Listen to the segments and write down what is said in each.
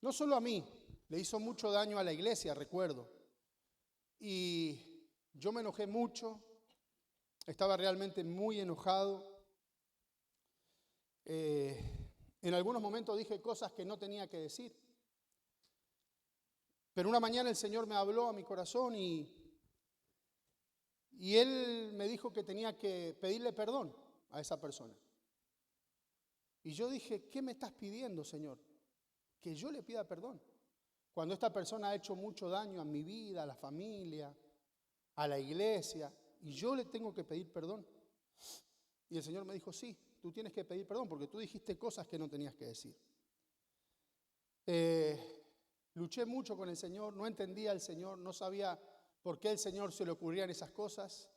No solo a mí, le hizo mucho daño a la iglesia, recuerdo. Y yo me enojé mucho, estaba realmente muy enojado. En algunos momentos dije cosas que no tenía que decir. Pero una mañana el Señor me habló a mi corazón y Él me dijo que tenía que pedirle perdón a esa persona. Y yo dije, ¿qué me estás pidiendo, Señor? Que yo le pida perdón. Cuando esta persona ha hecho mucho daño a mi vida, a la familia, a la iglesia, y yo le tengo que pedir perdón. Y el Señor me dijo, sí, tú tienes que pedir perdón porque tú dijiste cosas que no tenías que decir. Luché mucho con el Señor, no entendía al Señor, no sabía por qué el Señor se le ocurrían esas cosas.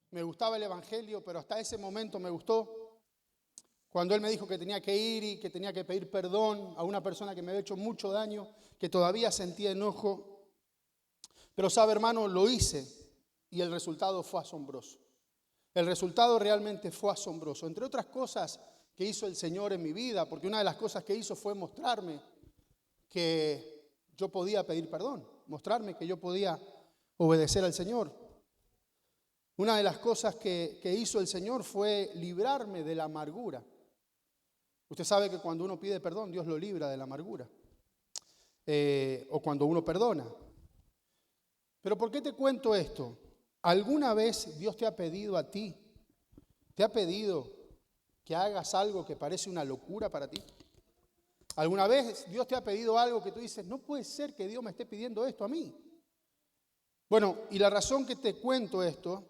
Me gustaba el Evangelio, pero hasta ese momento me gustó. Cuando Él me dijo que tenía que ir y que tenía que pedir perdón a una persona que me había hecho mucho daño, que todavía sentía enojo. Pero sabe, hermano, lo hice y el resultado fue asombroso. El resultado realmente fue asombroso. Entre otras cosas que hizo el Señor en mi vida, porque una de las cosas que hizo fue mostrarme que yo podía pedir perdón, mostrarme que yo podía obedecer al Señor. Una de las cosas que hizo el Señor fue librarme de la amargura. Usted sabe que cuando uno pide perdón, Dios lo libra de la amargura. O cuando uno perdona. Pero ¿por qué te cuento esto? ¿Alguna vez Dios te ha pedido a ti, te ha pedido que hagas algo que parece una locura para ti? ¿Alguna vez Dios te ha pedido algo que tú dices, no puede ser que Dios me esté pidiendo esto a mí? Bueno, y la razón que te cuento esto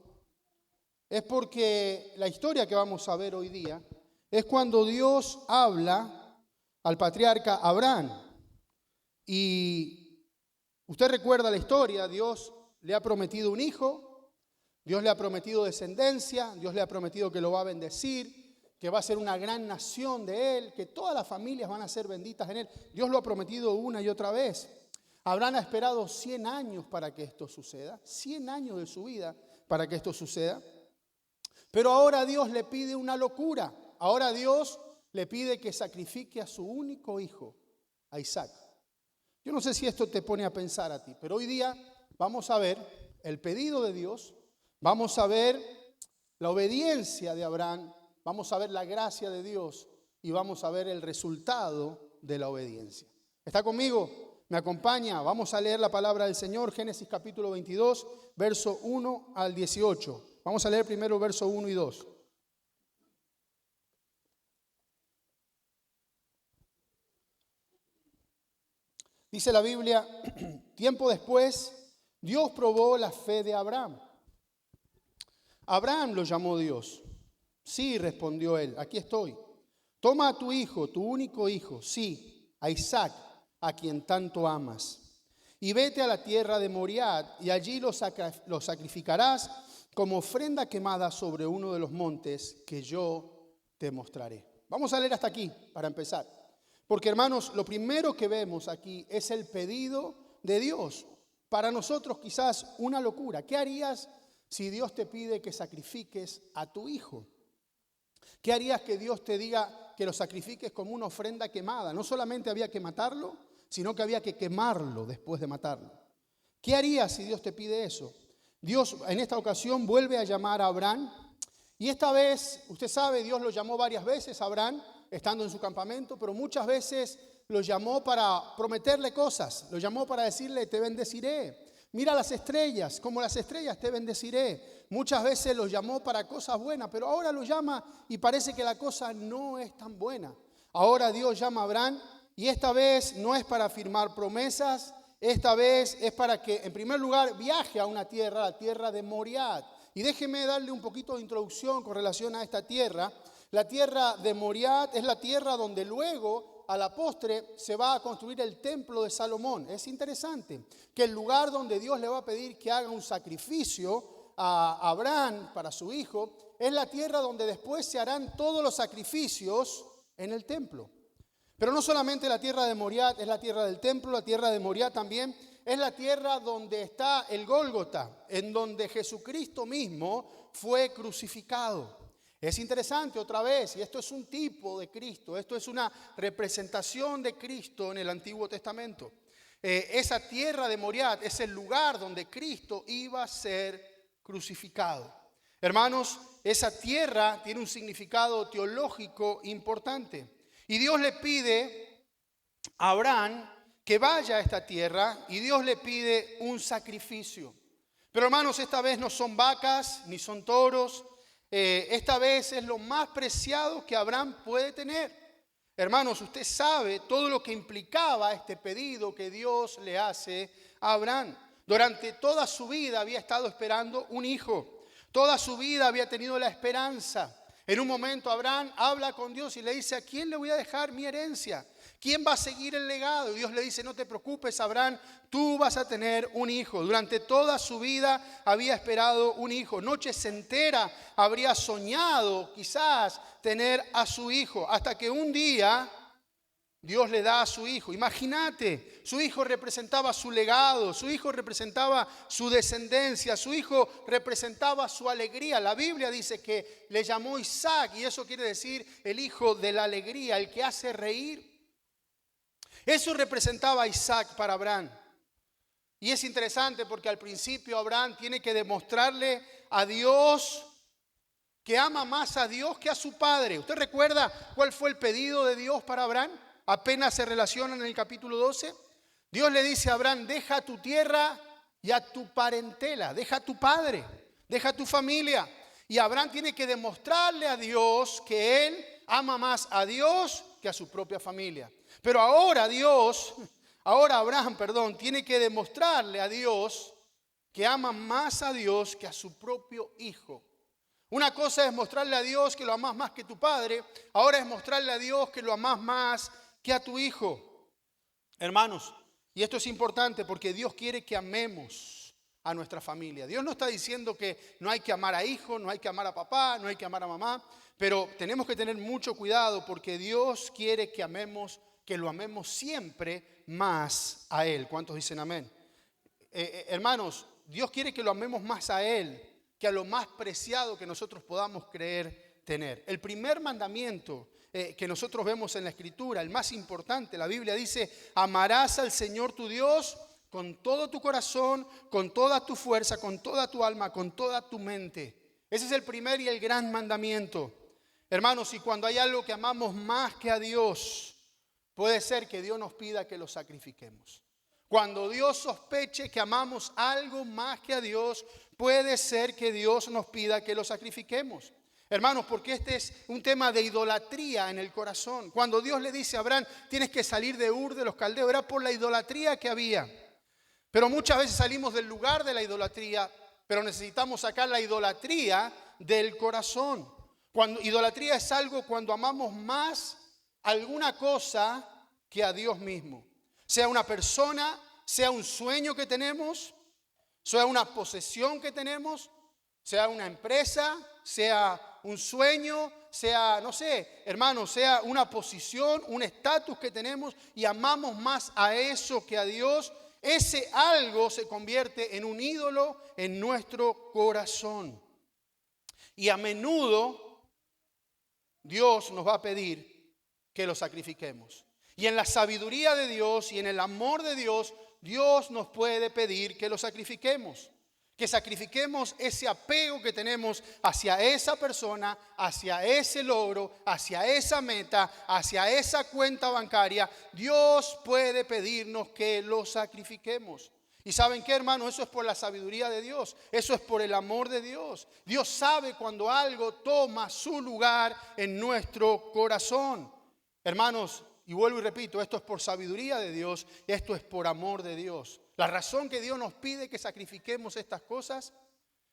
es porque la historia que vamos a ver hoy día es cuando Dios habla al patriarca Abraham. Y usted recuerda la historia, Dios le ha prometido un hijo, Dios le ha prometido descendencia, Dios le ha prometido que lo va a bendecir, que va a ser una gran nación de él, que todas las familias van a ser benditas en él. Dios lo ha prometido una y otra vez. Abraham ha esperado 100 años para que esto suceda, 100 años de su vida para que esto suceda. Pero ahora Dios le pide una locura. Ahora Dios le pide que sacrifique a su único hijo, a Isaac. Yo no sé si esto te pone a pensar a ti, pero hoy día vamos a ver el pedido de Dios, vamos a ver la obediencia de Abraham, vamos a ver la gracia de Dios y vamos a ver el resultado de la obediencia. ¿Está conmigo? ¿Me acompaña? Vamos a leer la palabra del Señor, Génesis capítulo 22, verso 1 al 18. Vamos a leer primero verso 1 y 2. Dice la Biblia, tiempo después, Dios probó la fe de Abraham. Abraham lo llamó Dios. Sí, respondió él, aquí estoy. Toma a tu hijo, tu único hijo, sí, a Isaac, a quien tanto amas, y vete a la tierra de Moriah, y allí lo sacrificarás como ofrenda quemada sobre uno de los montes que yo te mostraré. Vamos a leer hasta aquí para empezar. Porque, hermanos, lo primero que vemos aquí es el pedido de Dios. Para nosotros quizás una locura. ¿Qué harías si Dios te pide que sacrifiques a tu hijo? ¿Qué harías que Dios te diga que lo sacrifiques como una ofrenda quemada? No solamente había que matarlo, sino que había que quemarlo después de matarlo. ¿Qué harías si Dios te pide eso? Dios en esta ocasión vuelve a llamar a Abraham. Y esta vez, usted sabe, Dios lo llamó varias veces a Abraham, estando en su campamento, pero muchas veces lo llamó para prometerle cosas, lo llamó para decirle, te bendeciré. Mira las estrellas, como las estrellas te bendeciré. Muchas veces lo llamó para cosas buenas, pero ahora lo llama y parece que la cosa no es tan buena. Ahora Dios llama a Abraham y esta vez no es para firmar promesas, esta vez es para que en primer lugar viaje a una tierra, la tierra de Moriah. Y déjeme darle un poquito de introducción con relación a esta tierra. La tierra de Moriah es la tierra donde luego, a la postre, se va a construir el templo de Salomón. Es interesante que el lugar donde Dios le va a pedir que haga un sacrificio a Abraham para su hijo, es la tierra donde después se harán todos los sacrificios en el templo. Pero no solamente la tierra de Moriah es la tierra del templo, la tierra de Moriah también es la tierra donde está el Gólgota, en donde Jesucristo mismo fue crucificado. Es interesante otra vez, y esto es un tipo de Cristo, esto es una representación de Cristo en el Antiguo Testamento. Esa tierra de Moriah es el lugar donde Cristo iba a ser crucificado. Hermanos, esa tierra tiene un significado teológico importante. Y Dios le pide a Abraham que vaya a esta tierra y Dios le pide un sacrificio. Pero hermanos, esta vez no son vacas ni son toros. Esta vez es lo más preciado que Abraham puede tener. Hermanos, usted sabe todo lo que implicaba este pedido que Dios le hace a Abraham. Durante toda su vida había estado esperando un hijo. Toda su vida había tenido la esperanza. En un momento Abraham habla con Dios y le dice: ¿a quién le voy a dejar mi herencia? ¿Quién va a seguir el legado? Y Dios le dice: no te preocupes, Abraham, tú vas a tener un hijo. Durante toda su vida había esperado un hijo. Noches enteras habría soñado quizás tener a su hijo. Hasta que un día Dios le da a su hijo. Imagínate, su hijo representaba su legado, su hijo representaba su descendencia, su hijo representaba su alegría. La Biblia dice que le llamó Isaac, y eso quiere decir el hijo de la alegría, el que hace reír. Eso representaba a Isaac para Abraham. Y es interesante porque al principio Abraham tiene que demostrarle a Dios que ama más a Dios que a su padre. ¿Usted recuerda cuál fue el pedido de Dios para Abraham? Apenas se relaciona en el capítulo 12. Dios le dice a Abraham: deja tu tierra y a tu parentela, deja a tu padre, deja a tu familia. Y Abraham tiene que demostrarle a Dios que él ama más a Dios que a su propia familia. Pero ahora Abraham, tiene que demostrarle a Dios que ama más a Dios que a su propio hijo. Una cosa es mostrarle a Dios que lo amas más que tu padre, ahora es mostrarle a Dios que lo amas más que a tu hijo. Hermanos, y esto es importante porque Dios quiere que amemos a nuestra familia. Dios no está diciendo que no hay que amar a hijo, no hay que amar a papá, no hay que amar a mamá, pero tenemos que tener mucho cuidado porque Dios quiere que lo amemos siempre más a Él. ¿Cuántos dicen amén? Hermanos, Dios quiere que lo amemos más a Él que a lo más preciado que nosotros podamos creer tener. El primer mandamiento que nosotros vemos en la Escritura, el más importante, la Biblia dice: amarás al Señor tu Dios con todo tu corazón, con toda tu fuerza, con toda tu alma, con toda tu mente. Ese es el primer y el gran mandamiento. Hermanos, y cuando hay algo que amamos más que a Dios, puede ser que Dios nos pida que lo sacrifiquemos. Cuando Dios sospeche que amamos algo más que a Dios, puede ser que Dios nos pida que lo sacrifiquemos. Hermanos, porque este es un tema de idolatría en el corazón. Cuando Dios le dice a Abraham: tienes que salir de Ur de los Caldeos, era por la idolatría que había. Pero muchas veces salimos del lugar de la idolatría, pero necesitamos sacar la idolatría del corazón. Idolatría es algo cuando amamos más alguna cosa que a Dios mismo. Sea una persona, sea un sueño que tenemos, sea una posesión que tenemos, sea una empresa, sea un sueño, sea, no sé, hermanos, sea una posición, un estatus que tenemos y amamos más a eso que a Dios. Ese algo se convierte en un ídolo en nuestro corazón. Y a menudo Dios nos va a pedir que lo sacrifiquemos. Y en la sabiduría de Dios y en el amor de Dios, Dios nos puede pedir que lo sacrifiquemos. Que sacrifiquemos ese apego que tenemos hacia esa persona, hacia ese logro, hacia esa meta, hacia esa cuenta bancaria. Dios puede pedirnos que lo sacrifiquemos. ¿Y saben qué, hermano? Eso es por la sabiduría de Dios. Eso es por el amor de Dios. Dios sabe cuando algo toma su lugar en nuestro corazón. Hermanos, y vuelvo y repito, esto es por sabiduría de Dios, esto es por amor de Dios. La razón que Dios nos pide que sacrifiquemos estas cosas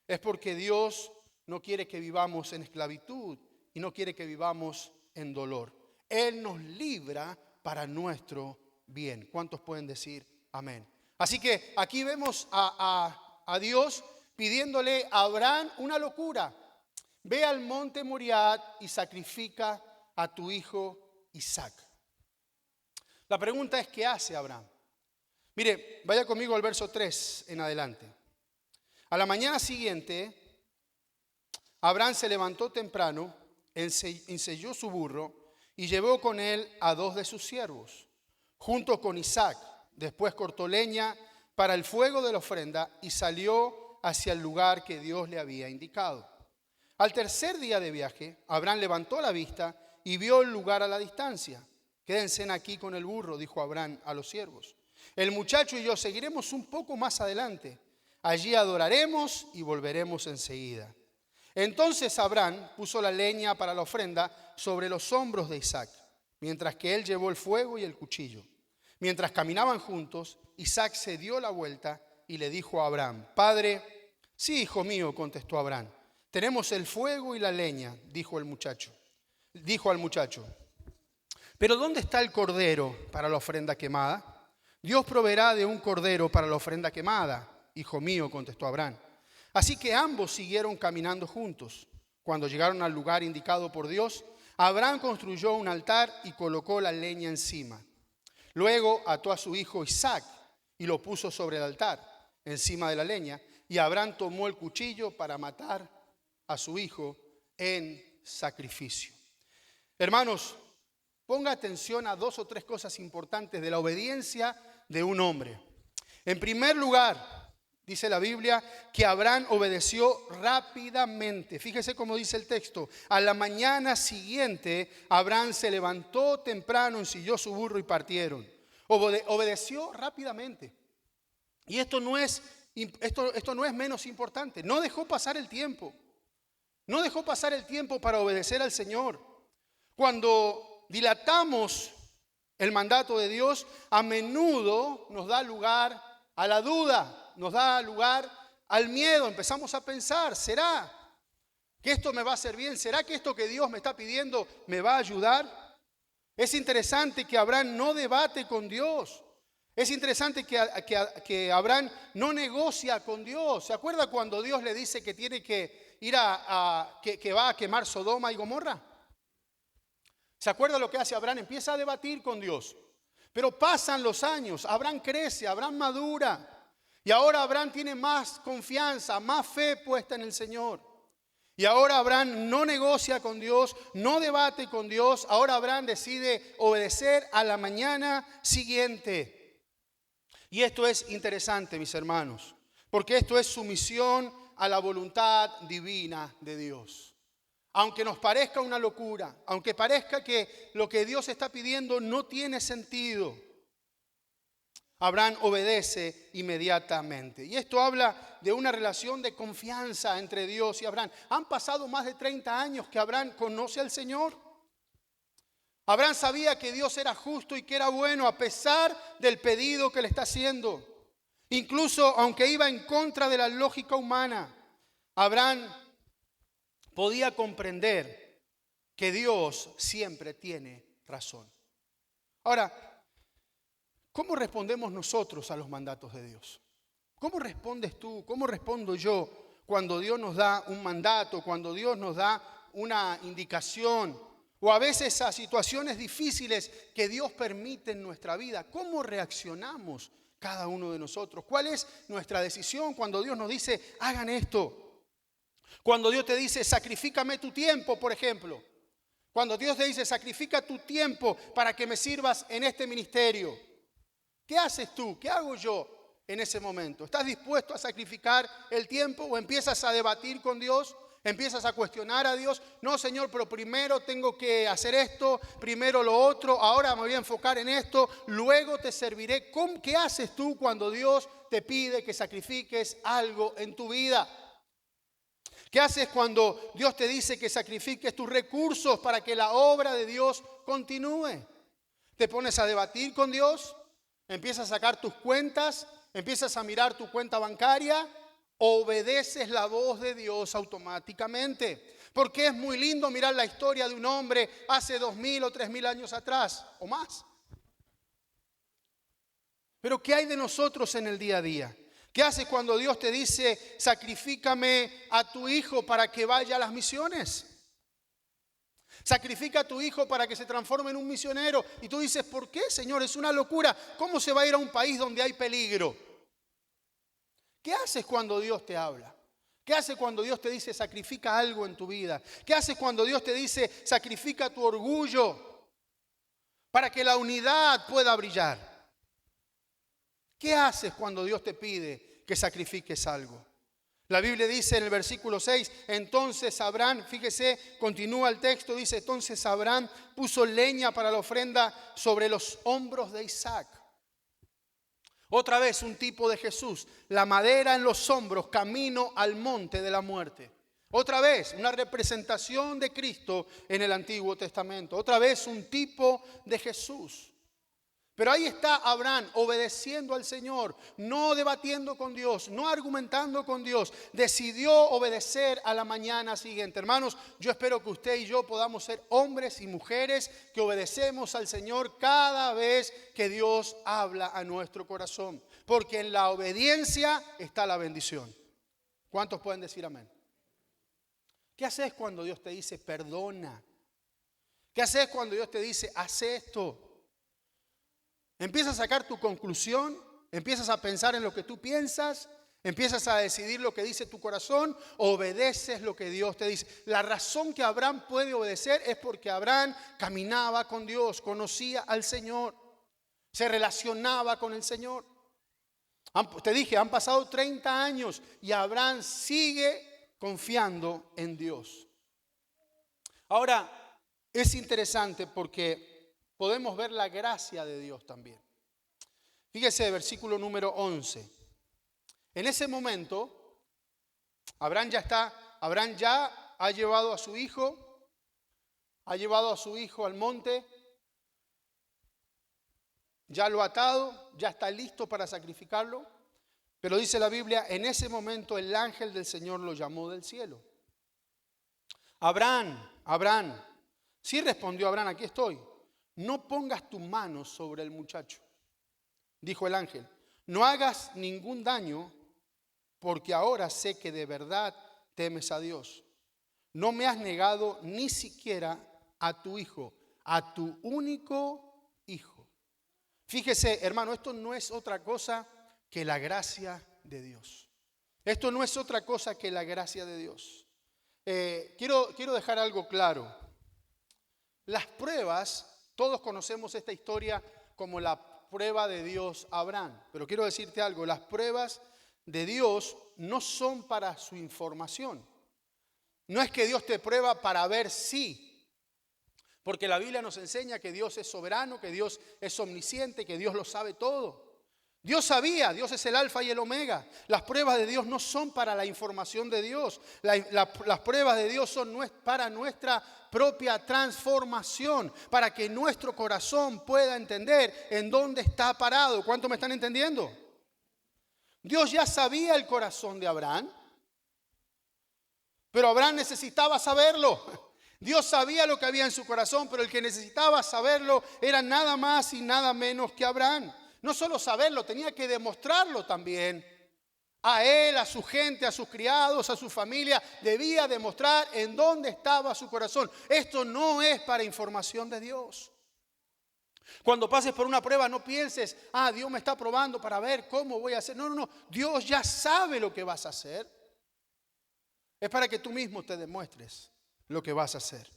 es porque Dios no quiere que vivamos en esclavitud y no quiere que vivamos en dolor. Él nos libra para nuestro bien. ¿Cuántos pueden decir amén? Así que aquí vemos a Dios pidiéndole a Abraham una locura. Ve al monte Moriah y sacrifica a tu hijo Isaac. La pregunta es: ¿qué hace Abraham? Mire, vaya conmigo al verso 3 en adelante. A la mañana siguiente, Abraham se levantó temprano, ensilló su burro y llevó con él a 2 de sus siervos, junto con Isaac. Después cortó leña para el fuego de la ofrenda y salió hacia el lugar que Dios le había indicado. Al tercer día de viaje, Abraham levantó la vista y vio el lugar a la distancia. Quédense aquí con el burro, dijo Abraham a los siervos. El muchacho y yo seguiremos un poco más adelante. Allí adoraremos y volveremos enseguida. Entonces Abraham puso la leña para la ofrenda sobre los hombros de Isaac, mientras que él llevó el fuego y el cuchillo. Mientras caminaban juntos, Isaac se dio la vuelta y le dijo a Abraham: Padre. Sí, hijo mío, contestó Abraham. Tenemos el fuego y la leña, dijo al muchacho. Pero ¿dónde está el cordero para la ofrenda quemada? Dios proveerá de un cordero para la ofrenda quemada, hijo mío, contestó Abraham. Así que ambos siguieron caminando juntos. Cuando llegaron al lugar indicado por Dios, Abraham construyó un altar y colocó la leña encima. Luego ató a su hijo Isaac y lo puso sobre el altar, encima de la leña, y Abraham tomó el cuchillo para matar a su hijo en sacrificio. Hermanos, ponga atención a 2 o 3 cosas importantes de la obediencia de un hombre. En primer lugar, dice la Biblia que Abraham obedeció rápidamente. Fíjese cómo dice el texto. A la mañana siguiente, Abraham se levantó temprano, ensilló su burro y partieron. Obedeció rápidamente. Y esto no es menos importante. No dejó pasar el tiempo. No dejó pasar el tiempo para obedecer al Señor. Cuando dilatamos el mandato de Dios, a menudo nos da lugar a la duda, nos da lugar al miedo. Empezamos a pensar: ¿será que esto me va a hacer bien? ¿Será que esto que Dios me está pidiendo me va a ayudar? Es interesante que Abraham no debate con Dios. Es interesante que Abraham no negocia con Dios. ¿Se acuerda cuando Dios le dice que tiene que ir que va a quemar Sodoma y Gomorra? ¿Se acuerda lo que hace Abraham? Empieza a debatir con Dios. Pero pasan los años, Abraham crece, Abraham madura. Y ahora Abraham tiene más confianza, más fe puesta en el Señor. Y ahora Abraham no negocia con Dios, no debate con Dios. Ahora Abraham decide obedecer a la mañana siguiente. Y esto es interesante, mis hermanos, porque esto es sumisión a la voluntad divina de Dios. Aunque nos parezca una locura, aunque parezca que lo que Dios está pidiendo no tiene sentido, Abraham obedece inmediatamente. Y esto habla de una relación de confianza entre Dios y Abraham. Han pasado más de 30 años que Abraham conoce al Señor. Abraham sabía que Dios era justo y que era bueno a pesar del pedido que le está haciendo. Incluso aunque iba en contra de la lógica humana, Abraham podía comprender que Dios siempre tiene razón. Ahora, ¿cómo respondemos nosotros a los mandatos de Dios? ¿Cómo respondes tú? ¿Cómo respondo yo cuando Dios nos da un mandato, cuando Dios nos da una indicación, o a veces a situaciones difíciles que Dios permite en nuestra vida? ¿Cómo reaccionamos cada uno de nosotros? ¿Cuál es nuestra decisión cuando Dios nos dice: hagan esto? Cuando Dios te dice: sacrifícame tu tiempo, por ejemplo. Cuando Dios te dice: sacrifica tu tiempo para que me sirvas en este ministerio. ¿Qué haces tú? ¿Qué hago yo en ese momento? ¿Estás dispuesto a sacrificar el tiempo o empiezas a debatir con Dios? ¿Empiezas a cuestionar a Dios? No, Señor, pero primero tengo que hacer esto, primero lo otro, ahora me voy a enfocar en esto, luego te serviré. ¿Qué haces tú cuando Dios te pide que sacrifiques algo en tu vida? ¿Qué haces cuando Dios te dice que sacrifiques tus recursos para que la obra de Dios continúe? ¿Te pones a debatir con Dios? ¿Empiezas a sacar tus cuentas? ¿Empiezas a mirar tu cuenta bancaria? ¿O obedeces la voz de Dios automáticamente? Porque es muy lindo mirar la historia de un hombre hace 2000 o 3000 años atrás o más. Pero ¿qué hay de nosotros en el día a día? ¿Qué haces cuando Dios te dice: sacrifícame a tu hijo para que vaya a las misiones? Sacrifica a tu hijo para que se transforme en un misionero. Y tú dices: ¿por qué, Señor? Es una locura. ¿Cómo se va a ir a un país donde hay peligro? ¿Qué haces cuando Dios te habla? ¿Qué haces cuando Dios te dice sacrifica algo en tu vida? ¿Qué haces cuando Dios te dice sacrifica tu orgullo para que la unidad pueda brillar? ¿Qué haces cuando Dios te pide que sacrifiques algo? La Biblia dice en el versículo 6, entonces Abraham, fíjese, continúa el texto, dice, entonces Abraham puso leña para la ofrenda sobre los hombros de Isaac. Otra vez un tipo de Jesús, la madera en los hombros, camino al monte de la muerte. Otra vez una representación de Cristo en el Antiguo Testamento. Otra vez un tipo de Jesús. Pero ahí está Abraham obedeciendo al Señor, no debatiendo con Dios, no argumentando con Dios. Decidió obedecer a la mañana siguiente. Hermanos, yo espero que usted y yo podamos ser hombres y mujeres que obedecemos al Señor cada vez que Dios habla a nuestro corazón. Porque en la obediencia está la bendición. ¿Cuántos pueden decir amén? ¿Qué haces cuando Dios te dice perdona? ¿Qué haces cuando Dios te dice haz esto? Empiezas a sacar tu conclusión, empiezas a pensar en lo que tú piensas, empiezas a decidir lo que dice tu corazón, obedeces lo que Dios te dice. La razón que Abraham puede obedecer es porque Abraham caminaba con Dios, conocía al Señor, se relacionaba con el Señor. Te dije, han pasado 30 años y Abraham sigue confiando en Dios. Ahora, es interesante porque podemos ver la gracia de Dios también. Fíjese, versículo número 11. En ese momento, Abraham ya ha llevado a su hijo al monte, ya lo ha atado, ya está listo para sacrificarlo. Pero dice la Biblia, en ese momento el ángel del Señor lo llamó del cielo. Abraham, Abraham. Sí respondió Abraham, aquí estoy. No pongas tu mano sobre el muchacho, dijo el ángel. No hagas ningún daño, porque ahora sé que de verdad temes a Dios. No me has negado ni siquiera a tu hijo, a tu único hijo. Fíjese, hermano, esto no es otra cosa que la gracia de Dios. Esto no es otra cosa que la gracia de Dios. Quiero dejar algo claro. Las pruebas, todos conocemos esta historia como la prueba de Dios a Abraham. Pero quiero decirte algo, las pruebas de Dios no son para su información. No es que Dios te prueba para ver si. Porque la Biblia nos enseña que Dios es soberano, que Dios es omnisciente, que Dios lo sabe todo. Dios sabía, Dios es el alfa y el omega. Las pruebas de Dios no son para la información de Dios. Las pruebas de Dios son para nuestra propia transformación, para que nuestro corazón pueda entender en dónde está parado. ¿Cuánto me están entendiendo? Dios ya sabía el corazón de Abraham, pero Abraham necesitaba saberlo. Dios sabía lo que había en su corazón, pero el que necesitaba saberlo era nada más y nada menos que Abraham. No solo saberlo, tenía que demostrarlo también. A él, a su gente, a sus criados, a su familia, debía demostrar en dónde estaba su corazón. Esto no es para información de Dios. Cuando pases por una prueba, no pienses, Dios me está probando para ver cómo voy a hacer. No. Dios ya sabe lo que vas a hacer. Es para que tú mismo te demuestres lo que vas a hacer.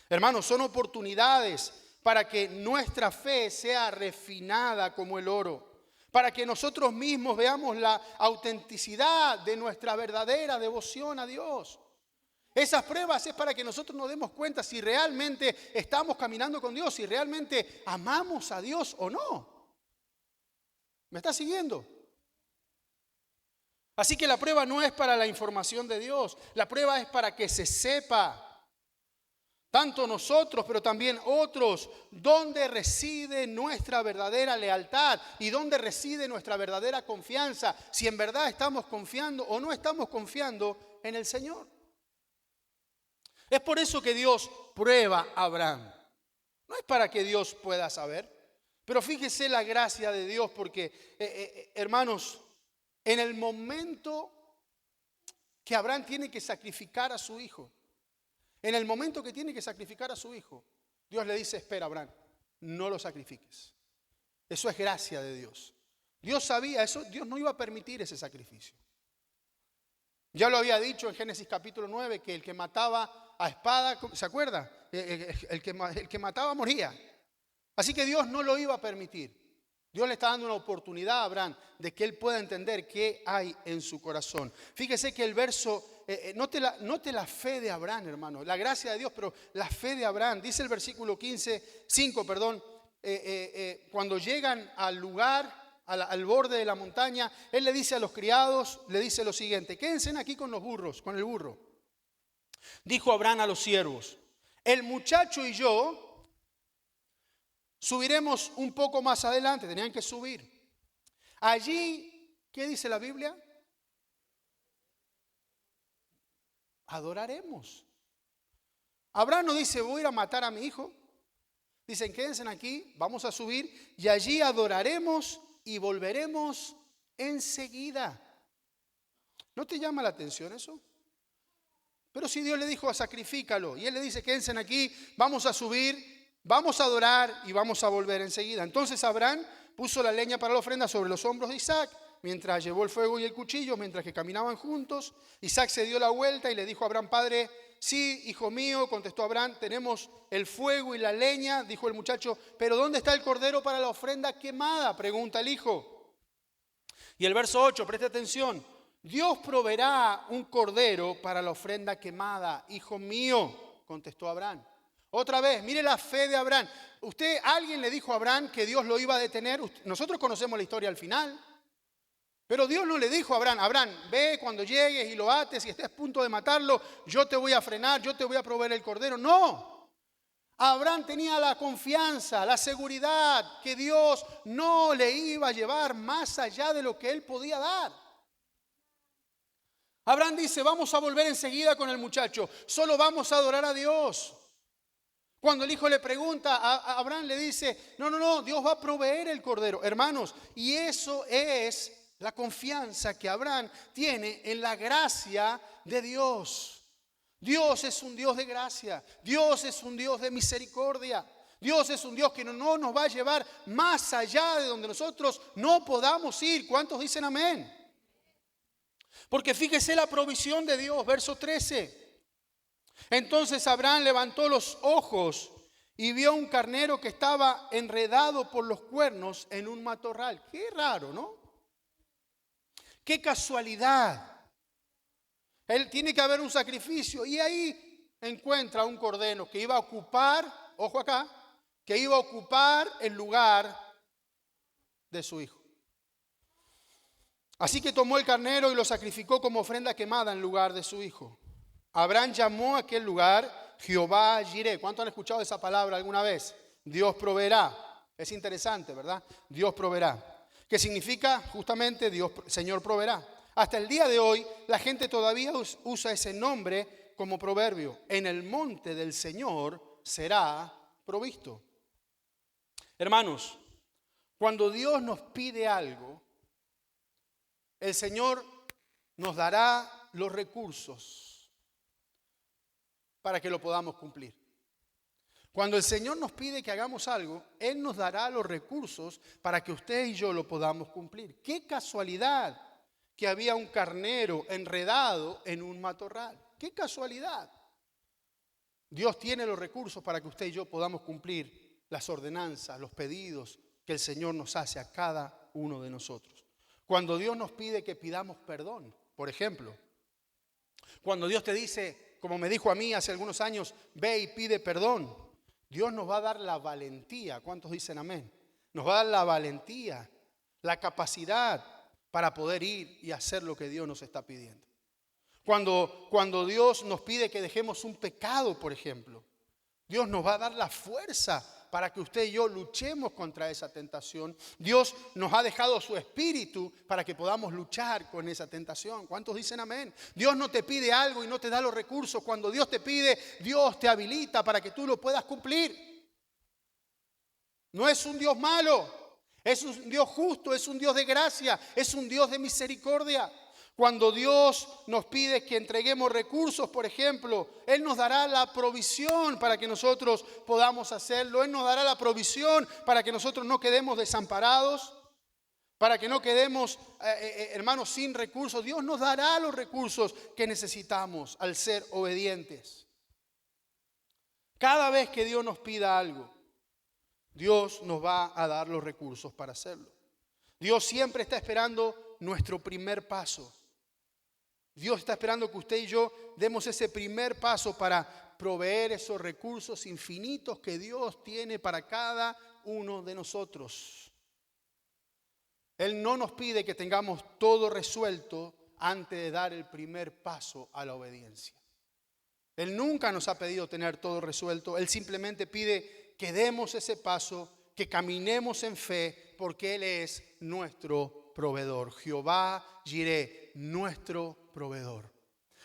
Hermanos, son oportunidades para que nuestra fe sea refinada como el oro, para que nosotros mismos veamos la autenticidad de nuestra verdadera devoción a Dios. Esas pruebas es para que nosotros nos demos cuenta si realmente estamos caminando con Dios, si realmente amamos a Dios o no. ¿Me está siguiendo? Así que la prueba no es para la información de Dios, la prueba es para que se sepa. Tanto nosotros, pero también otros, dónde reside nuestra verdadera lealtad y dónde reside nuestra verdadera confianza, si en verdad estamos confiando o no estamos confiando en el Señor. Es por eso que Dios prueba a Abraham. No es para que Dios pueda saber, pero fíjese la gracia de Dios porque, hermanos, en el momento que Abraham tiene que sacrificar a su hijo, en el momento que tiene que sacrificar a su hijo, Dios le dice, espera Abraham, no lo sacrifiques. Eso es gracia de Dios. Dios sabía eso, Dios no iba a permitir ese sacrificio. Ya lo había dicho en Génesis capítulo 9, que el que mataba a espada, ¿se acuerda? El que mataba moría. Así que Dios no lo iba a permitir. Dios le está dando una oportunidad a Abraham de que él pueda entender qué hay en su corazón. Fíjese que el verso, note la fe de Abraham, hermano, la gracia de Dios, pero la fe de Abraham. Dice el versículo 5, cuando llegan al lugar, al borde de la montaña, él le dice a los criados, le dice lo siguiente: quédense aquí con los burros, con el burro. Dijo Abraham a los siervos: el muchacho y yo subiremos un poco más adelante. Tenían que subir. Allí, ¿qué dice la Biblia? Adoraremos. Abraham no dice: voy a ir a matar a mi hijo. Dicen: quédense aquí, vamos a subir y allí adoraremos y volveremos enseguida. ¿No te llama la atención eso? Pero si Dios le dijo: sacrifícalo, y él le dice: quédense aquí, vamos a subir, vamos a adorar y vamos a volver enseguida. Entonces Abraham puso la leña para la ofrenda sobre los hombros de Isaac, mientras llevó el fuego y el cuchillo, mientras que caminaban juntos. Isaac se dio la vuelta y le dijo a Abraham: padre. Sí, hijo mío, contestó Abraham, tenemos el fuego y la leña. Dijo el muchacho: pero ¿dónde está el cordero para la ofrenda quemada?, pregunta el hijo. Y el verso 8, preste atención: Dios proveerá un cordero para la ofrenda quemada, hijo mío, contestó Abraham. Otra vez, mire la fe de Abraham. Alguien le dijo a Abraham que Dios lo iba a detener. Nosotros conocemos la historia al final. Pero Dios no le dijo a Abraham: Abraham, ve cuando llegues y lo ates y estés a punto de matarlo, yo te voy a frenar, yo te voy a proveer el cordero. No. Abraham tenía la confianza, la seguridad que Dios no le iba a llevar más allá de lo que él podía dar. Abraham dice: vamos a volver enseguida con el muchacho, solo vamos a adorar a Dios. Cuando el hijo le pregunta, a Abraham le dice: no, Dios va a proveer el cordero. Hermanos, y eso es la confianza que Abraham tiene en la gracia de Dios. Dios es un Dios de gracia. Dios es un Dios de misericordia. Dios es un Dios que no nos va a llevar más allá de donde nosotros no podamos ir. ¿Cuántos dicen amén? Porque fíjese la provisión de Dios, verso 13. Entonces Abraham levantó los ojos y vio un carnero que estaba enredado por los cuernos en un matorral. Qué raro, ¿no? Qué casualidad. Él tiene que haber un sacrificio y ahí encuentra un cordero que iba a ocupar, ojo acá, que iba a ocupar el lugar de su hijo. Así que tomó el carnero y lo sacrificó como ofrenda quemada en lugar de su hijo. Abraham llamó a aquel lugar Jehová Jireh. ¿Cuántos han escuchado esa palabra alguna vez? Dios proveerá. Es interesante, ¿verdad? Dios proveerá. ¿Qué significa? Justamente Señor proveerá. Hasta el día de hoy la gente todavía usa ese nombre como proverbio. En el monte del Señor será provisto. Hermanos, cuando Dios nos pide algo, el Señor nos dará los recursos para que lo podamos cumplir. Cuando el Señor nos pide que hagamos algo, Él nos dará los recursos para que usted y yo lo podamos cumplir. Qué casualidad que había un carnero enredado en un matorral. Qué casualidad. Dios tiene los recursos para que usted y yo podamos cumplir las ordenanzas, los pedidos que el Señor nos hace a cada uno de nosotros. Cuando Dios nos pide que pidamos perdón, por ejemplo, cuando Dios te dice, como me dijo a mí hace algunos años, ve y pide perdón, Dios nos va a dar la valentía. ¿Cuántos dicen amén? Nos va a dar la valentía, la capacidad para poder ir y hacer lo que Dios nos está pidiendo. Cuando Dios nos pide que dejemos un pecado, por ejemplo, Dios nos va a dar la fuerza para que usted y yo luchemos contra esa tentación. Dios nos ha dejado su espíritu para que podamos luchar con esa tentación. ¿Cuántos dicen amén? Dios no te pide algo y no te da los recursos. Cuando Dios te pide, Dios te habilita para que tú lo puedas cumplir. No es un Dios malo, es un Dios justo, es un Dios de gracia, es un Dios de misericordia. Cuando Dios nos pide que entreguemos recursos, por ejemplo, Él nos dará la provisión para que nosotros podamos hacerlo. Él nos dará la provisión para que nosotros no quedemos desamparados. para que no quedemos, hermanos, sin recursos. Dios nos dará los recursos que necesitamos al ser obedientes. Cada vez que Dios nos pida algo, Dios nos va a dar los recursos para hacerlo. Dios siempre está esperando nuestro primer paso. Dios está esperando que usted y yo demos ese primer paso para proveer esos recursos infinitos que Dios tiene para cada uno de nosotros. Él no nos pide que tengamos todo resuelto antes de dar el primer paso a la obediencia. Él nunca nos ha pedido tener todo resuelto. Él simplemente pide que demos ese paso, que caminemos en fe, porque Él es nuestro proveedor. Jehová Jireh, nuestro proveedor.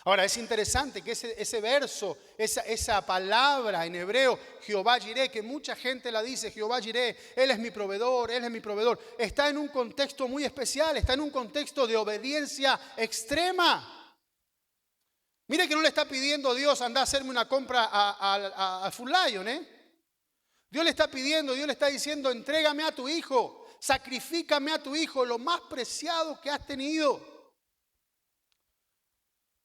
Ahora, es interesante que ese verso, esa palabra en hebreo, Jehová Jireh, que mucha gente la dice, Jehová Jireh, Él es mi proveedor, Él es mi proveedor, está en un contexto muy especial, está en un contexto de obediencia extrema. Mire que no le está pidiendo a Dios anda a hacerme una compra a Food Lion, Dios le está pidiendo, Dios le está diciendo, entrégame a tu hijo, sacrifícame a tu hijo, lo más preciado que has tenido.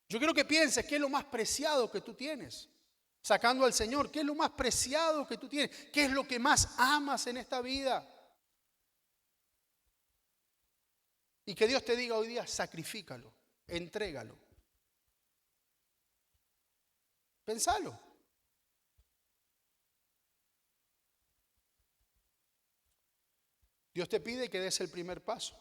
Yo quiero que pienses qué es lo más preciado que tú tienes, sacando al Señor, qué es lo más preciado que tú tienes, qué es lo que más amas en esta vida. Y que Dios te diga hoy día, sacrifícalo, entrégalo. Pensalo. Dios te pide que des el primer paso.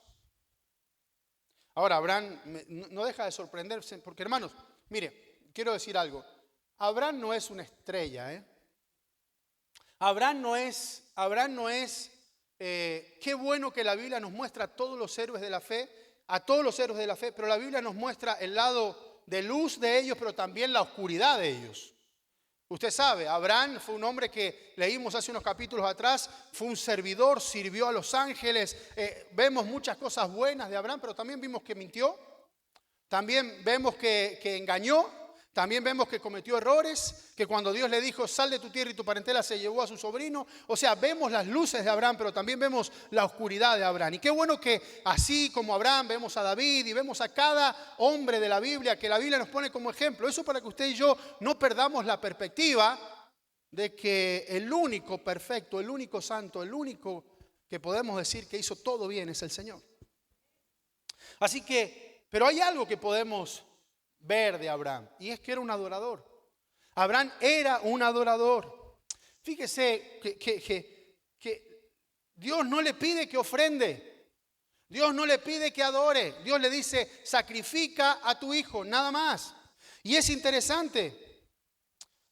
Ahora, Abraham no deja de sorprenderse, porque hermanos, mire, quiero decir algo. Abraham no es una estrella, Abraham no es, qué bueno que la Biblia nos muestra a todos los héroes de la fe, pero la Biblia nos muestra el lado de luz de ellos, pero también la oscuridad de ellos. Usted sabe, Abraham fue un hombre que leímos hace unos capítulos atrás, fue un servidor, sirvió a los ángeles. Vemos muchas cosas buenas de Abraham, pero también vimos que mintió, también vemos que engañó, también vemos que cometió errores, que cuando Dios le dijo, sal de tu tierra y tu parentela, se llevó a su sobrino. O sea, vemos las luces de Abraham, pero también vemos la oscuridad de Abraham. Y qué bueno que así como Abraham, vemos a David y vemos a cada hombre de la Biblia, que la Biblia nos pone como ejemplo. Eso para que usted y yo no perdamos la perspectiva de que el único perfecto, el único santo, el único que podemos decir que hizo todo bien es el Señor. Así que, pero hay algo que podemos ver de Abraham, y es que era un adorador. Abraham era un adorador. Fíjese que Dios no le pide que ofrende, Dios no le pide que adore, Dios le dice, sacrifica a tu hijo, nada más. Y es interesante,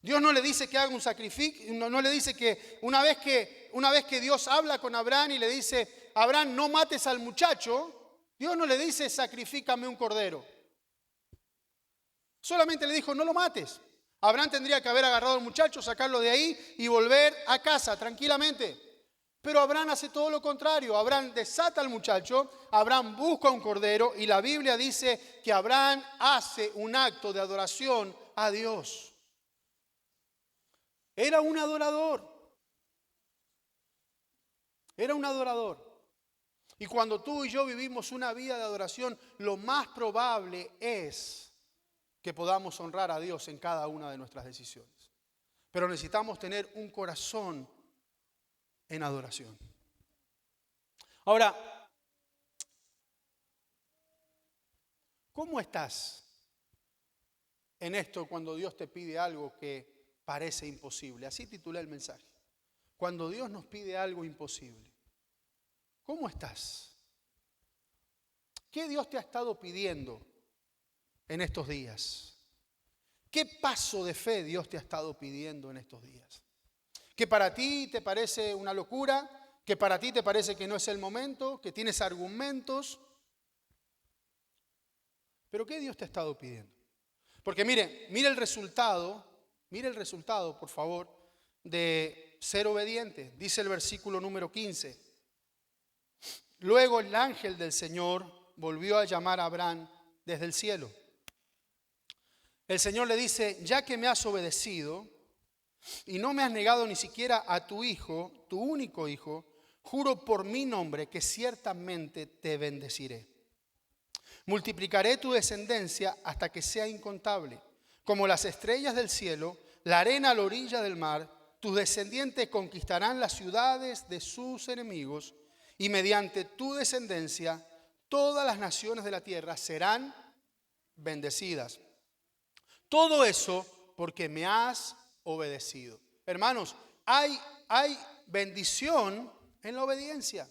Dios no le dice que haga un sacrificio, no le dice que una vez que Dios habla con Abraham y le dice, Abraham, no mates al muchacho, Dios no le dice, sacrifícame un cordero. Solamente le dijo, no lo mates. Abraham tendría que haber agarrado al muchacho, sacarlo de ahí y volver a casa tranquilamente. Pero Abraham hace todo lo contrario. Abraham desata al muchacho, Abraham busca un cordero y la Biblia dice que Abraham hace un acto de adoración a Dios. Era un adorador. Era un adorador. Y cuando tú y yo vivimos una vida de adoración, lo más probable es que podamos honrar a Dios en cada una de nuestras decisiones. Pero necesitamos tener un corazón en adoración. Ahora, ¿cómo estás en esto cuando Dios te pide algo que parece imposible? Así titulé el mensaje. Cuando Dios nos pide algo imposible, ¿cómo estás? ¿Qué Dios te ha estado pidiendo en estos días? ¿Qué paso de fe Dios te ha estado pidiendo en estos días? ¿Que para ti te parece una locura? ¿Que para ti te parece que no es el momento? ¿Que tienes argumentos? ¿Pero qué Dios te ha estado pidiendo? Porque mire el resultado, por favor, de ser obediente. Dice el versículo número 15. Luego el ángel del Señor volvió a llamar a Abraham desde el cielo. El Señor le dice, ya que me has obedecido y no me has negado ni siquiera a tu hijo, tu único hijo, juro por mi nombre que ciertamente te bendeciré. Multiplicaré tu descendencia hasta que sea incontable, como las estrellas del cielo, la arena a la orilla del mar. Tus descendientes conquistarán las ciudades de sus enemigos, y mediante tu descendencia todas las naciones de la tierra serán bendecidas. Todo eso porque me has obedecido. Hermanos, hay bendición en la obediencia.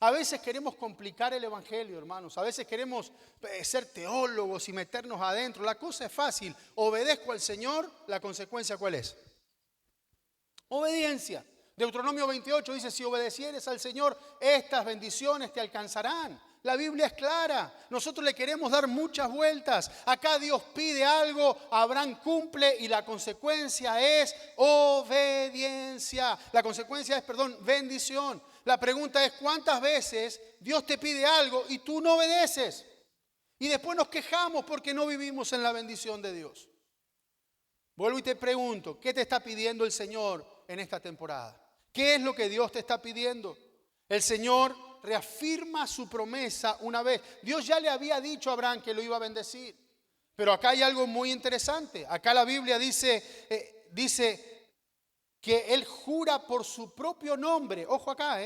A veces queremos complicar el evangelio, hermanos. A veces queremos ser teólogos y meternos adentro. La cosa es fácil. Obedezco al Señor, la consecuencia ¿cuál es? Obediencia. Deuteronomio 28 dice, si obedecieres al Señor, estas bendiciones te alcanzarán. La Biblia es clara. Nosotros le queremos dar muchas vueltas. Acá Dios pide algo, Abraham cumple y la consecuencia es obediencia. La consecuencia es, bendición. La pregunta es, ¿cuántas veces Dios te pide algo y tú no obedeces? Y después nos quejamos porque no vivimos en la bendición de Dios. Vuelvo y te pregunto, ¿qué te está pidiendo el Señor en esta temporada? ¿Qué es lo que Dios te está pidiendo? El Señor reafirma su promesa una vez. Dios ya le había dicho a Abraham que lo iba a bendecir. Pero acá hay algo muy interesante. Acá la Biblia dice que Él jura por su propio nombre. Ojo acá,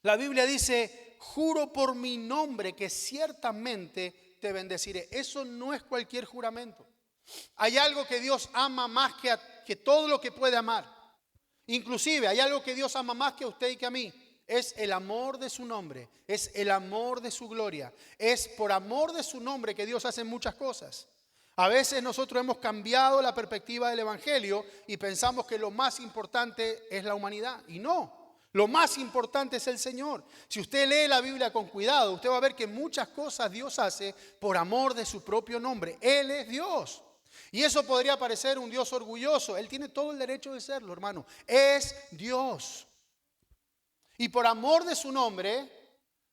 La Biblia dice, juro por mi nombre que ciertamente te bendeciré. Eso no es cualquier juramento. Hay algo que Dios ama más que todo lo que puede amar. Inclusive hay algo que Dios ama más que a usted y que a mí. Es el amor de su nombre, es el amor de su gloria. Es por amor de su nombre que Dios hace muchas cosas. A veces nosotros hemos cambiado la perspectiva del evangelio y pensamos que lo más importante es la humanidad. Y no, lo más importante es el Señor. Si usted lee la Biblia con cuidado, usted va a ver que muchas cosas Dios hace por amor de su propio nombre. Él es Dios. Y eso podría parecer un Dios orgulloso. Él tiene todo el derecho de serlo, hermano. Es Dios. Y por amor de su nombre,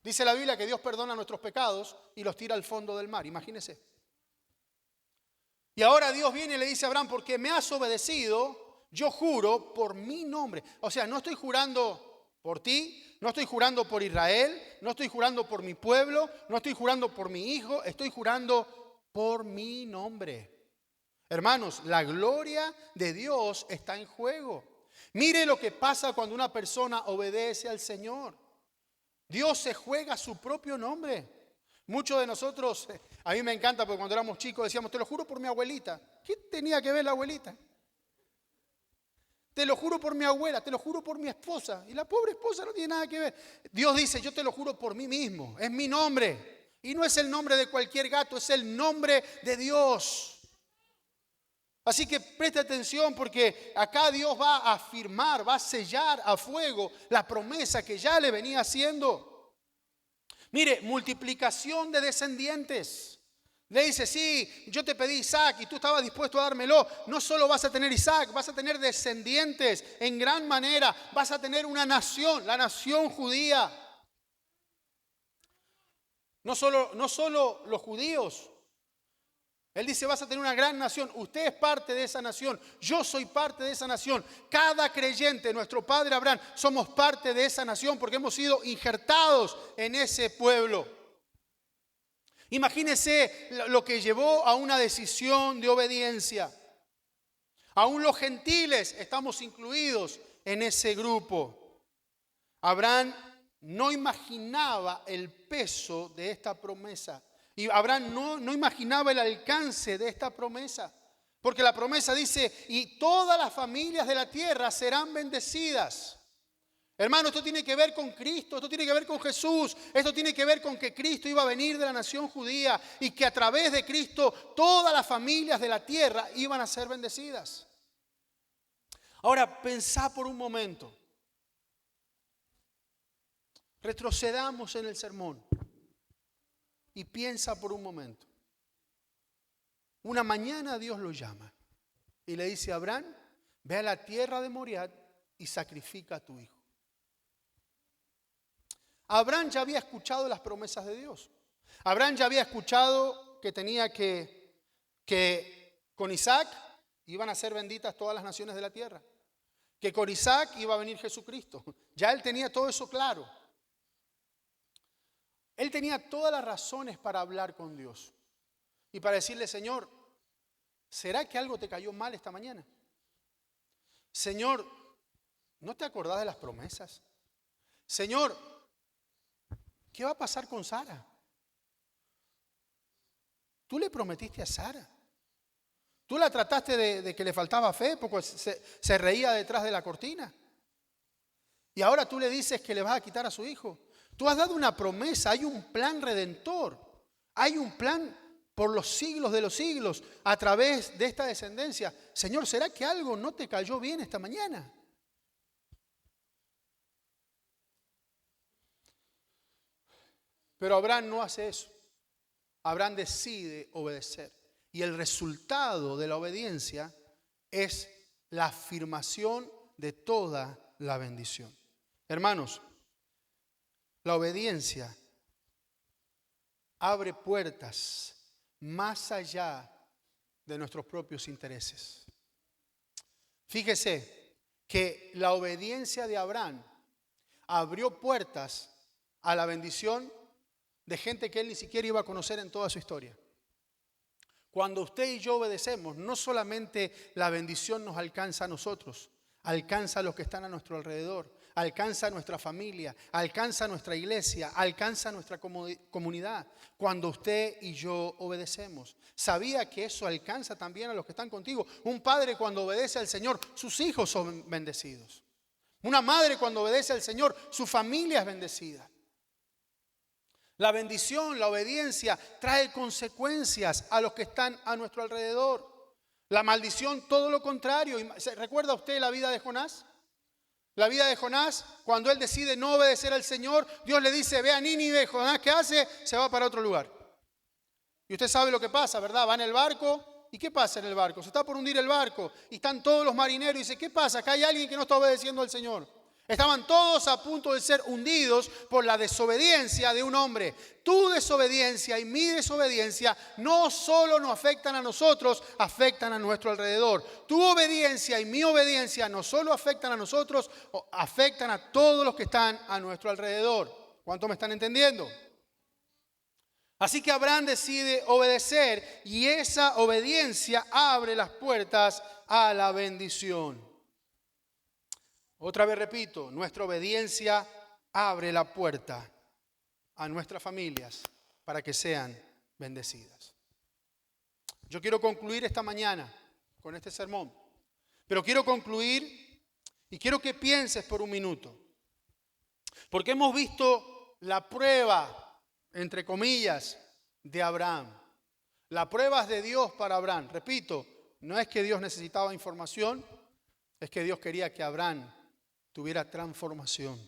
dice la Biblia que Dios perdona nuestros pecados y los tira al fondo del mar. Imagínese. Y ahora Dios viene y le dice a Abraham, porque me has obedecido, yo juro por mi nombre. O sea, no estoy jurando por ti, no estoy jurando por Israel, no estoy jurando por mi pueblo, no estoy jurando por mi hijo, estoy jurando por mi nombre. Hermanos, la gloria de Dios está en juego. Mire lo que pasa cuando una persona obedece al Señor. Dios se juega su propio nombre. Muchos de nosotros, a mí me encanta porque cuando éramos chicos decíamos, te lo juro por mi abuelita. ¿Qué tenía que ver la abuelita? Te lo juro por mi abuela, te lo juro por mi esposa. Y la pobre esposa no tiene nada que ver. Dios dice, yo te lo juro por mí mismo. Es mi nombre. Y no es el nombre de cualquier gato, es el nombre de Dios. Así que preste atención porque acá Dios va a afirmar, va a sellar a fuego la promesa que ya le venía haciendo. Mire, multiplicación de descendientes. Le dice, sí, yo te pedí Isaac y tú estabas dispuesto a dármelo. No solo vas a tener Isaac, vas a tener descendientes en gran manera. Vas a tener una nación, la nación judía. No solo los judíos. Él dice, vas a tener una gran nación. Usted es parte de esa nación. Yo soy parte de esa nación. Cada creyente, nuestro padre Abraham, somos parte de esa nación porque hemos sido injertados en ese pueblo. Imagínese lo que llevó a una decisión de obediencia. Aún los gentiles estamos incluidos en ese grupo. Abraham no imaginaba el peso de esta promesa. Y Abraham no imaginaba el alcance de esta promesa. Porque la promesa dice, y todas las familias de la tierra serán bendecidas. Hermano, esto tiene que ver con Cristo, esto tiene que ver con Jesús. Esto tiene que ver con que Cristo iba a venir de la nación judía y que a través de Cristo todas las familias de la tierra iban a ser bendecidas. Ahora, pensá por un momento. Retrocedamos en el sermón. Y piensa por un momento. Una mañana Dios lo llama y le dice a Abraham, ve a la tierra de Moriah y sacrifica a tu hijo. Abraham ya había escuchado las promesas de Dios. Abraham ya había escuchado que tenía que con Isaac iban a ser benditas todas las naciones de la tierra. que con Isaac iba a venir Jesucristo. Ya él tenía todo eso claro. Él tenía todas las razones para hablar con Dios y para decirle: Señor, ¿será que algo te cayó mal esta mañana? Señor, ¿no te acordás de las promesas? Señor, ¿qué va a pasar con Sara? Tú le prometiste a Sara. Tú la trataste de que le faltaba fe porque se reía detrás de la cortina. Y ahora tú le dices que le vas a quitar a su hijo. Tú has dado una promesa, hay un plan redentor. Hay un plan por los siglos de los siglos a través de esta descendencia. Señor, ¿será que algo no te cayó bien esta mañana? Pero Abraham no hace eso. Abraham decide obedecer. Y el resultado de la obediencia es la afirmación de toda la bendición. Hermanos, la obediencia abre puertas más allá de nuestros propios intereses. Fíjese que la obediencia de Abraham abrió puertas a la bendición de gente que él ni siquiera iba a conocer en toda su historia. Cuando usted y yo obedecemos, no solamente la bendición nos alcanza a nosotros, alcanza a los que están a nuestro alrededor, alcanza a nuestra familia, alcanza a nuestra iglesia, alcanza a nuestra comunidad. Cuando usted y yo obedecemos, ¿sabía que eso alcanza también a los que están contigo? Un padre cuando obedece al Señor, sus hijos son bendecidos. Una madre cuando obedece al Señor, su familia es bendecida. La bendición, la obediencia trae consecuencias a los que están a nuestro alrededor. La maldición, todo lo contrario. ¿Recuerda usted la vida de Jonás? La vida de Jonás, cuando él decide no obedecer al Señor, Dios le dice: ve a Nínive. Jonás, ¿qué hace? Se va para otro lugar. Y usted sabe lo que pasa, ¿verdad? Va en el barco. ¿Y qué pasa en el barco? Se está por hundir el barco. Y están todos los marineros y dice: ¿qué pasa? Acá hay alguien que no está obedeciendo al Señor. Estaban todos a punto de ser hundidos por la desobediencia de un hombre. Tu desobediencia y mi desobediencia no solo nos afectan a nosotros, afectan a nuestro alrededor. Tu obediencia y mi obediencia no solo afectan a nosotros, afectan a todos los que están a nuestro alrededor. ¿Cuánto me están entendiendo? Así que Abraham decide obedecer y esa obediencia abre las puertas a la bendición. Otra vez repito, nuestra obediencia abre la puerta a nuestras familias para que sean bendecidas. Yo quiero concluir esta mañana con este sermón, pero quiero concluir y quiero que pienses por un minuto, porque hemos visto la prueba, entre comillas, de Abraham. La prueba de Dios para Abraham. Repito, no es que Dios necesitaba información, es que Dios quería que Abraham tuviera transformación.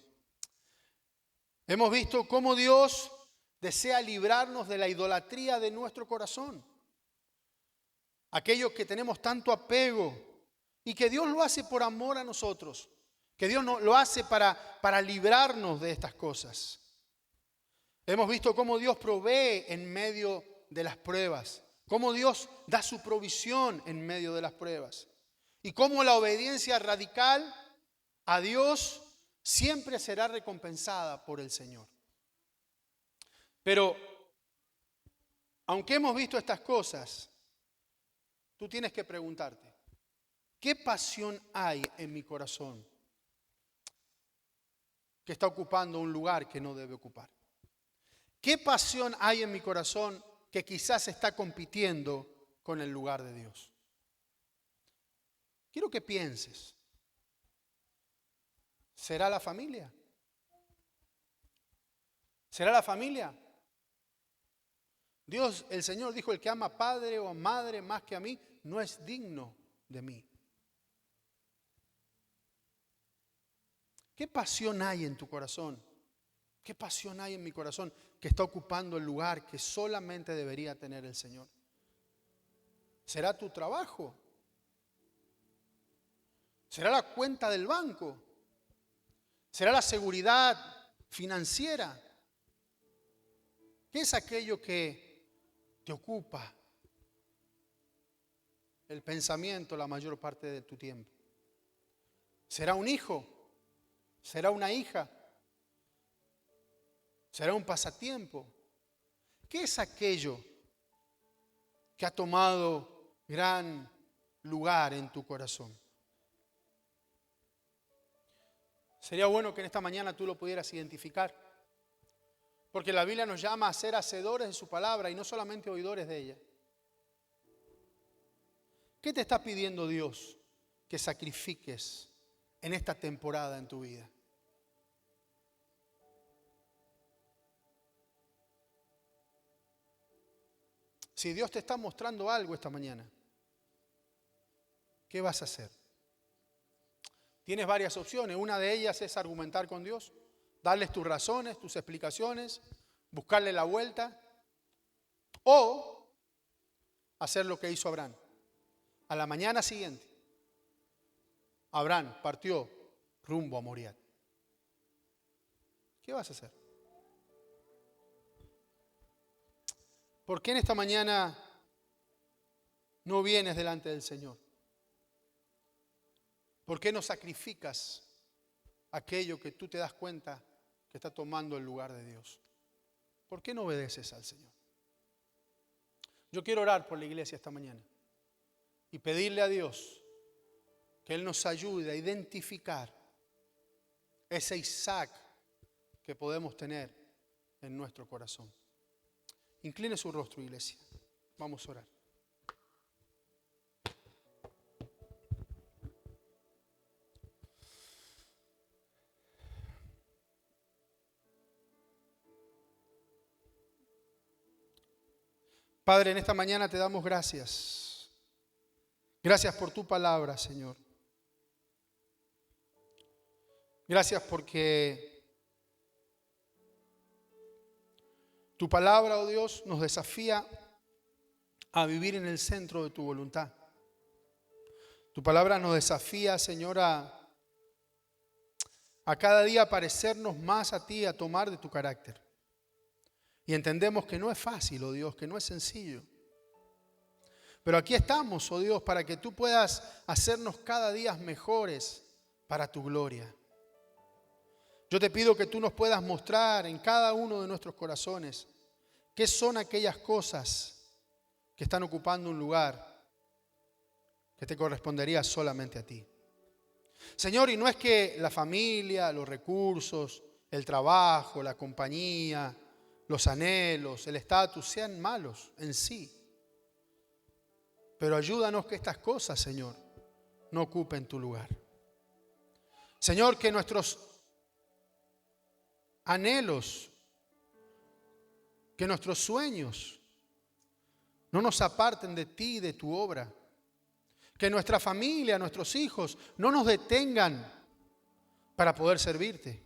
Hemos visto cómo Dios desea librarnos de la idolatría de nuestro corazón. Aquellos que tenemos tanto apego y que Dios lo hace por amor a nosotros. Que Dios lo hace para librarnos de estas cosas. Hemos visto cómo Dios provee en medio de las pruebas. Cómo Dios da su provisión en medio de las pruebas. Y cómo la obediencia radical a Dios siempre será recompensada por el Señor. Pero, aunque hemos visto estas cosas, tú tienes que preguntarte: ¿qué pasión hay en mi corazón que está ocupando un lugar que no debe ocupar? ¿Qué pasión hay en mi corazón que quizás está compitiendo con el lugar de Dios? Quiero que pienses. ¿Será la familia? ¿Será la familia? Dios, el Señor dijo: el que ama a padre o a madre más que a mí, no es digno de mí. ¿Qué pasión hay en tu corazón? ¿Qué pasión hay en mi corazón que está ocupando el lugar que solamente debería tener el Señor? ¿Será tu trabajo? ¿Será la cuenta del banco? ¿Será la seguridad financiera? ¿Qué es aquello que te ocupa el pensamiento la mayor parte de tu tiempo? ¿Será un hijo? ¿Será una hija? ¿Será un pasatiempo? ¿Qué es aquello que ha tomado gran lugar en tu corazón? Sería bueno que en esta mañana tú lo pudieras identificar, porque la Biblia nos llama a ser hacedores de su palabra y no solamente oidores de ella. ¿Qué te está pidiendo Dios que sacrifiques en esta temporada en tu vida? Si Dios te está mostrando algo esta mañana, ¿qué vas a hacer? Tienes varias opciones. Una de ellas es argumentar con Dios, darles tus razones, tus explicaciones, buscarle la vuelta, o hacer lo que hizo Abraham. A la mañana siguiente, Abraham partió rumbo a Moriah. ¿Qué vas a hacer? ¿Por qué en esta mañana no vienes delante del Señor? ¿Por qué no sacrificas aquello que tú te das cuenta que está tomando el lugar de Dios? ¿Por qué no obedeces al Señor? Yo quiero orar por la iglesia esta mañana y pedirle a Dios que Él nos ayude a identificar ese Isaac que podemos tener en nuestro corazón. Incline su rostro, iglesia. Vamos a orar. Padre, en esta mañana te damos gracias. Gracias por tu palabra, Señor. Gracias porque tu palabra, oh Dios, nos desafía a vivir en el centro de tu voluntad. Tu palabra nos desafía, Señor, a cada día parecernos más a ti, a tomar de tu carácter. Y entendemos que no es fácil, oh Dios, que no es sencillo. Pero aquí estamos, oh Dios, para que tú puedas hacernos cada día mejores para tu gloria. Yo te pido que tú nos puedas mostrar en cada uno de nuestros corazones qué son aquellas cosas que están ocupando un lugar que te correspondería solamente a ti. Señor, y no es que la familia, los recursos, el trabajo, la compañía, los anhelos, el estatus sean malos en sí. Pero ayúdanos que estas cosas, Señor, no ocupen tu lugar. Señor, que nuestros anhelos, que nuestros sueños no nos aparten de ti y de tu obra. Que nuestra familia, nuestros hijos no nos detengan para poder servirte.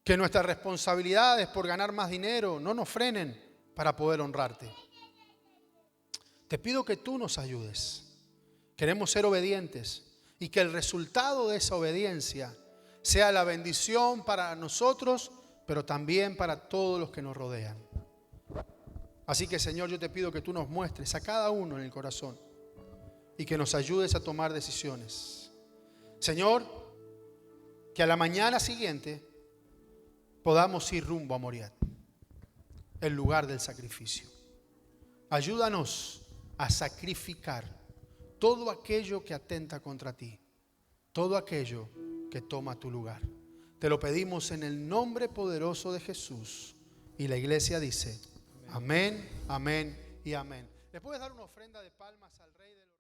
Que nuestras responsabilidades por ganar más dinero no nos frenen para poder honrarte. Te pido que tú nos ayudes. Queremos ser obedientes y que el resultado de esa obediencia sea la bendición para nosotros, pero también para todos los que nos rodean. Así que, Señor, yo te pido que tú nos muestres a cada uno en el corazón y que nos ayudes a tomar decisiones. Señor, que a la mañana siguiente podamos ir rumbo a Moriah, el lugar del sacrificio. Ayúdanos a sacrificar todo aquello que atenta contra ti, todo aquello que toma tu lugar. Te lo pedimos en el nombre poderoso de Jesús. Y la iglesia dice: amén, amén y amén. ¿Le puedes dar una ofrenda de palmas al Rey de los